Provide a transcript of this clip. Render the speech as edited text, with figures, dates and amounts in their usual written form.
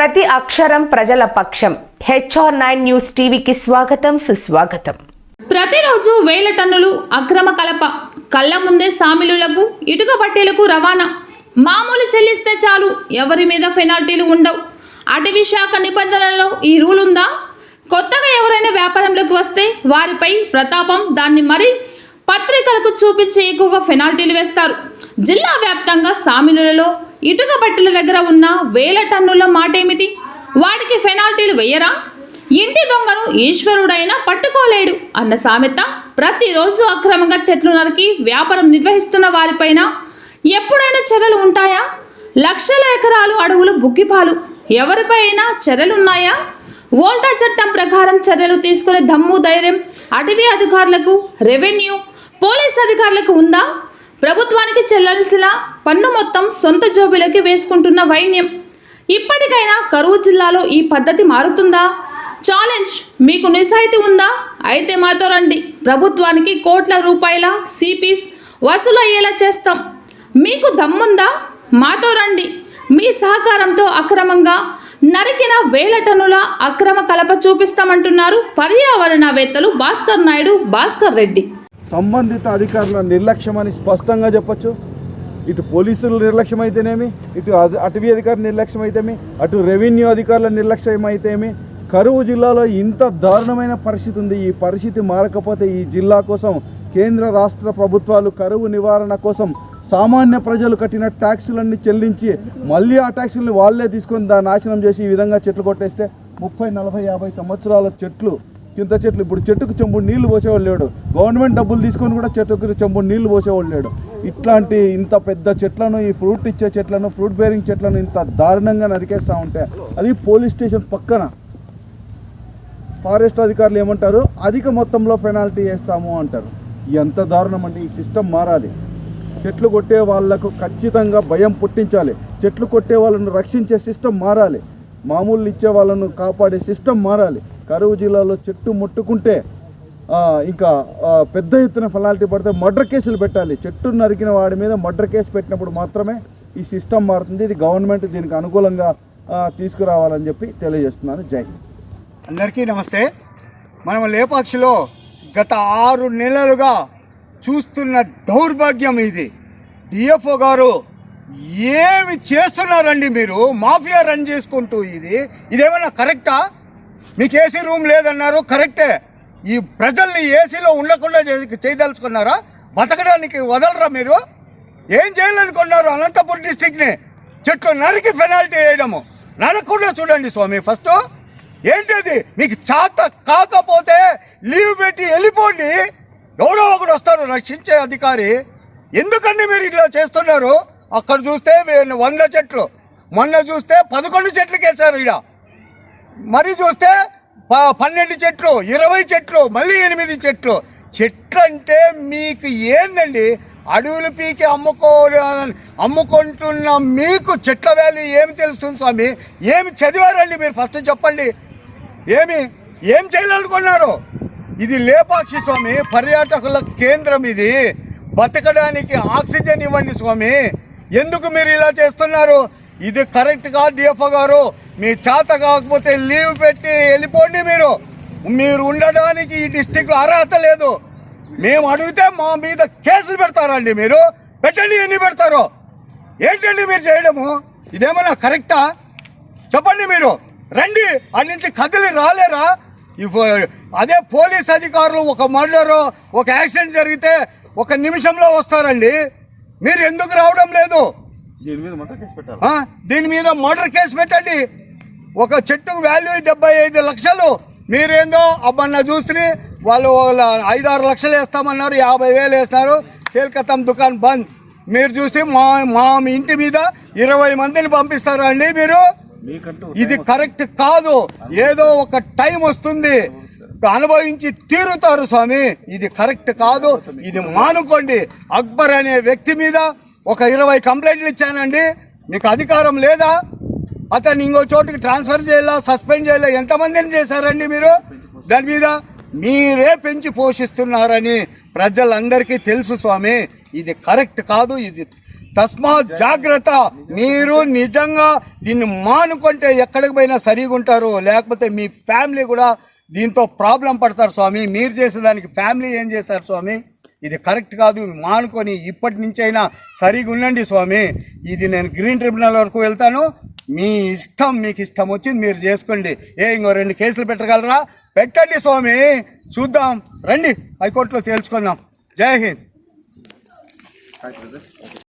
ప్రతి అక్షరం ప్రజల పక్షం. HR9 న్యూస్ టీవీకి స్వాగతం, సుస్వాగతం. ప్రతిరోజు వేల టన్నులు అక్రమ కలప కళ్ళ ముందే సామిలులకు ఇటుక పట్టేలకు రవాణా. మామూలు చెల్లిస్తే చాలు, ఎవరి మీద పెనాల్టీలు ఉండవు. అటవీ శాఖ నిబంధనలలో ఈ రూల్ ఉందా? కొత్తగా ఎవరైనా వ్యాపారంలోకి వస్తే వారిపై ప్రతాపం దాన్ని మరి పత్రికలకు చూపించి ఎక్కువగా పెనాల్టీలు వేస్తారు. జిల్లా వ్యాప్తంగా సామిలులలో ఇటుక పట్టెల దగ్గర ఉన్న వేల టన్నుల మాటేమిటి? వాటికి పెనాల్టీలు వేయరా? ఇంటి దొంగను ఈశ్వరుడైనా పట్టుకోలేడు అన్న సామెత. ప్రతిరోజు అక్రమంగా చెట్లు నరికి వ్యాపారం నిర్వహిస్తున్న వారిపైన ఎప్పుడైనా చర్యలు ఉంటాయా? లక్షల ఎకరాలు అడవులు బుగ్గిపాలు. ఎవరిపై అయినా చర్యలున్నాయా? వోల్టా చట్టం ప్రకారం చర్యలు తీసుకునే దమ్ము ధైర్యం అటవీ అధికారులకు, రెవెన్యూ, పోలీస్ అధికారులకు ఉందా? ప్రభుత్వానికి చెల్లాల్సిన పన్ను మొత్తం సొంత జోబులకి వేసుకుంటున్న వైన్యం. ఇప్పటికైనా కరువు జిల్లాలో ఈ పద్ధతి మారుతుందా? ఛాలెంజ్. మీకు నిజాయితీ ఉందా? అయితే మాతో రండి. ప్రభుత్వానికి కోట్ల రూపాయల సిపిస్ వసూలు అయ్యేలా చేస్తాం. మీకు దమ్ముందా? మాతో రండి. మీ సహకారంతో అక్రమంగా నరికిన వేల టన్నుల అక్రమ కలప చూపిస్తామంటున్నారు పర్యావరణవేత్తలు భాస్కర్ నాయుడు, భాస్కర్ రెడ్డి. సంబంధిత అధికారుల నిర్లక్ష్యమని స్పష్టంగా చెప్పొచ్చు. ఇటు పోలీసుల నిర్లక్ష్యం అయితేనేమి, ఇటు అటవీ అధికారుల నిర్లక్ష్యం అయితేమి, అటు రెవెన్యూ అధికారుల నిర్లక్ష్యం అయితేమి, కరువు జిల్లాలో ఇంత దారుణమైన పరిస్థితి ఉంది. ఈ పరిస్థితి మారకపోతే ఈ జిల్లా కోసం కేంద్ర రాష్ట్ర ప్రభుత్వాలు కరువు నివారణ కోసం సామాన్య ప్రజలు కట్టిన ట్యాక్సులన్నీ చెల్లించి మళ్ళీ ఆ ట్యాక్సుల్ని వాళ్ళే తీసుకొని దాన్ని నాశనం చేసి ఈ విధంగా చెట్లు కొట్టేస్తే 30, 40, 50 సంవత్సరాల చెట్లు, చింత చెట్లు, ఇప్పుడు చెట్టుకు చెంబుడు నీళ్లు పోసేవాళ్ళు లేడు. గవర్నమెంట్ డబ్బులు తీసుకొని కూడా చెట్టుకు చెంబుడు నీళ్లు పోసేవాళ్ళు లేడు. ఇట్లాంటి ఇంత పెద్ద చెట్లను, ఈ ఫ్రూట్ ఇచ్చే చెట్లను, ఫ్రూట్ బేరింగ్ చెట్లను ఇంత దారుణంగా నరికేస్తూ ఉంటే అది పోలీస్ స్టేషన్ పక్కన ఫారెస్ట్ అధికారులు ఏమంటారు? అధిక మొత్తంలో పెనాల్టీ వేస్తాము అంటారు. ఎంత దారుణం అండి! ఈ సిస్టమ్ మారాలి. చెట్లు కొట్టే వాళ్లకు ఖచ్చితంగా భయం పుట్టించాలి. చెట్లు కొట్టే వాళ్ళను రక్షించే సిస్టమ్ మారాలి. మామూలు ఇచ్చే వాళ్ళను కాపాడే సిస్టమ్ మారాలి. కరువు జిల్లాలో చెట్టు ముట్టుకుంటే ఇంకా పెద్ద ఎత్తున పెనాల్టీ పడితే మర్డర్ కేసులు పెట్టాలి. చెట్టు నరికిన వాడి మీద మర్డర్ కేసు పెట్టినప్పుడు మాత్రమే ఈ సిస్టమ్ మారుతుంది. ఇది గవర్నమెంట్ దీనికి అనుకూలంగా తీసుకురావాలని చెప్పి తెలియజేస్తున్నాను. జై హింద్. అందరికీ నమస్తే. మనం లేపాక్షిలో గత 6 నెలలుగా చూస్తున్న దౌర్భాగ్యం ఇది. డిఎఫ్ఓ గారు ఏమి చేస్తున్నారండి? మీరు మాఫియా రన్ చేసుకుంటూ ఇదేమన్నా కరెక్టా? మీకు ఏసీ రూమ్ లేదన్నారు, కరెక్టే. ఈ ప్రజల్ని ఏసీలో ఉండకుండా చేయదలుచుకున్నారా? బతకడానికి వదలరా మీరు? ఏం చేయాలనుకున్నారు? అనంతపురం డిస్టిక్ని చెట్లు నరికి పెనాల్టీ వేయడము నరకుండా చూడండి స్వామి. ఫస్ట్ ఏంటిది? మీకు చేత కాకపోతే లీవ్ పెట్టి వెళ్ళిపోండి. ఎవడో ఒకడు వస్తారు రక్షించే అధికారి. ఎందుకండి మీరు ఇట్లా చేస్తున్నారు? అక్కడ చూస్తే 100 చెట్లు, మొన్న చూస్తే 11 చెట్లకి వేశారు. ఇక్కడ మరి చూస్తే 12 చెట్లు, 20 చెట్లు, మళ్ళీ 8 చెట్లు. చెట్లు అంటే మీకు ఏందండి? అడవులు పీకి అమ్ముకుంటున్న మీకు చెట్ల వాల్యూ ఏమి తెలుస్తుంది స్వామి? ఏమి చదివారండి మీరు? ఫస్ట్ చెప్పండి. ఏం చేయాలనుకున్నారు? ఇది లేపాక్షి స్వామి, పర్యాటకుల కేంద్రం. ఇది బతకడానికి ఆక్సిజన్ ఇవ్వండి స్వామి. ఎందుకు మీరు ఇలా చేస్తున్నారు? ఇది కరెక్ట్ గా డిఎఫ్ఓ గారు, మీ చేత కాకపోతే లీవ్ పెట్టి వెళ్ళిపోండి. మీరు ఉండడానికి ఈ డిస్టిక్లో అర్హత లేదు. మేము అడిగితే మా మీద కేసులు పెడతారండి. మీరు పెట్టండి, ఎన్ని పెడతారో. ఏంటండి మీరు చేయడము? ఇదేమన్నా కరెక్టా? చెప్పండి. మీరు రండి, అడి నుంచి కదిలి రాలేరా? అదే పోలీస్ అధికారులు ఒక మర్డరు, ఒక యాక్సిడెంట్ జరిగితే 1 నిమిషంలో వస్తారండి. మీరు ఎందుకు రావడం లేదు? దీని మీద మర్డర్ కేసు పెట్టండి. ఒక చెట్టుకు వాల్యూ 75 లక్షలు. మీరేందో అబ్బన్న చూస్తే వాళ్ళు 5-6 లక్షలు వేస్తామన్నారు, 50,000 వేస్తున్నారు. కేల్కతం దుకాణం బంద్. మీరు చూసి మా ఇంటి మీద 20 మందిని పంపిస్తారా అండి మీరు? ఇది కరెక్ట్ కాదు. ఏదో ఒక టైం వస్తుంది, అనుభవించి తీరుతారు స్వామి. ఇది కరెక్ట్ కాదు. ఇది మానుకోండి. అక్బర్ అనే వ్యక్తి మీద ఒక 20 కంప్లైంట్లు ఇచ్చానండి. మీకు అధికారం లేదా? అతన్ని ఇంకో చోటుకి ట్రాన్స్ఫర్ చేయాలా, సస్పెండ్ చేయాలా? ఎంతమందిని చేశారండి మీరు? దాని మీద మీరే పెంచి పోషిస్తున్నారని ప్రజలందరికీ తెలుసు స్వామి. ఇది కరెక్ట్ కాదు. ఇది తస్మాత్ జాగ్రత్త. మీరు నిజంగా దీన్ని మానుకుంటే ఎక్కడికి పోయినా సరిగా ఉంటారు, లేకపోతే మీ ఫ్యామిలీ కూడా దీంతో ప్రాబ్లం పడతారు స్వామి. మీరు చేసేదానికి ఫ్యామిలీ ఏం చేశారు స్వామి? ఇది కరెక్ట్ కాదు. మానుకొని ఇప్పటి నుంచి అయినా సరిగా ఉండండి స్వామి. ఇది నేను గ్రీన్ ట్రిబ్యునల్ వరకు వెళ్తాను. మీ ఇష్టం, మీకు ఇష్టం వచ్చింది మీరు చేసుకోండి. ఇంకో 2 కేసులు పెట్టగలరా? పెట్టండి స్వామి, చూద్దాం. రండి, హైకోర్టులో తేల్చుకుందాం. జై హింద్.